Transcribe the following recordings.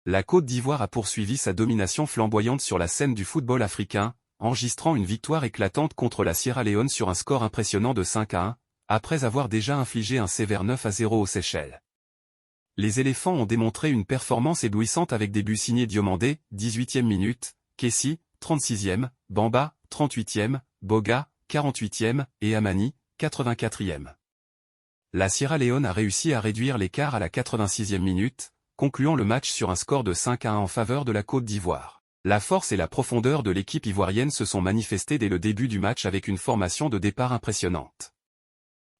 La Côte d'Ivoire a poursuivi sa domination flamboyante sur la scène du football africain, enregistrant une victoire éclatante contre la Sierra Leone sur un score impressionnant de 5-1, après avoir déjà infligé un sévère 9-0 aux Seychelles. Les éléphants ont démontré une performance éblouissante avec des buts signés Diomandé, 18e minute, Kessie, 36e, Bamba, 38e, Boga, 48e, et Amani, 84e. La Sierra Leone a réussi à réduire l'écart à la 86e minute, concluant le match sur un score de 5-1 en faveur de la Côte d'Ivoire. La force et la profondeur de l'équipe ivoirienne se sont manifestées dès le début du match avec une formation de départ impressionnante.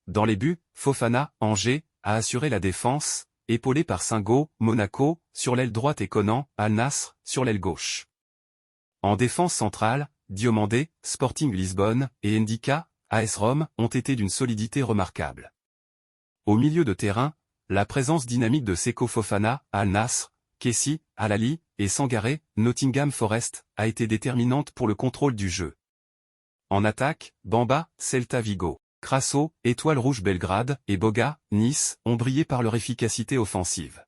Dans les buts, Fofana, Angers, a assuré la défense, épaulé par Senghor, Monaco, sur l'aile droite et Conan, Al Nassr, sur l'aile gauche. En défense centrale, Diomandé, Sporting Lisbonne, et Ndika, AS Rome, ont été d'une solidité remarquable. Au milieu de terrain, la présence dynamique de Seko Fofana, Al Nassr, Kessie, Al Ahly, et Sangaré, Nottingham Forest, a été déterminante pour le contrôle du jeu. En attaque, Bamba, Celta Vigo, Crasso, Étoile Rouge Belgrade, et Boga, Nice, ont brillé par leur efficacité offensive.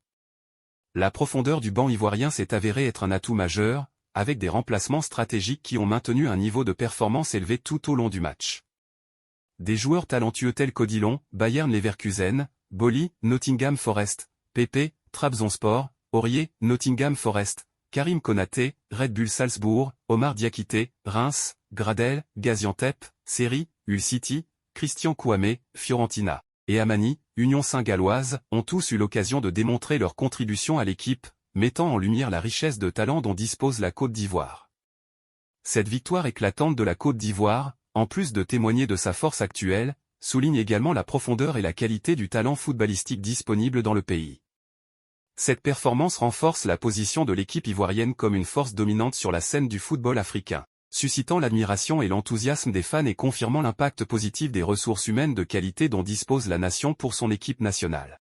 La profondeur du banc ivoirien s'est avérée être un atout majeur, avec des remplacements stratégiques qui ont maintenu un niveau de performance élevé tout au long du match. Des joueurs talentueux tels qu'Odilon, Bayern Leverkusen, Boli, Nottingham Forest, Pepe, Trabzonspor, Aurier, Nottingham Forest, Karim Konaté, Red Bull Salzbourg, Omar Diakité, Reims, Gradel, Gaziantep, Seri, Hull City, Christian Kouamé, Fiorentina, et Amani, Union Saint-Galloise, ont tous eu l'occasion de démontrer leur contribution à l'équipe, mettant en lumière la richesse de talent dont dispose la Côte d'Ivoire. Cette victoire éclatante de la Côte d'Ivoire, en plus de témoigner de sa force actuelle, souligne également la profondeur et la qualité du talent footballistique disponible dans le pays. Cette performance renforce la position de l'équipe ivoirienne comme une force dominante sur la scène du football africain, suscitant l'admiration et l'enthousiasme des fans et confirmant l'impact positif des ressources humaines de qualité dont dispose la nation pour son équipe nationale.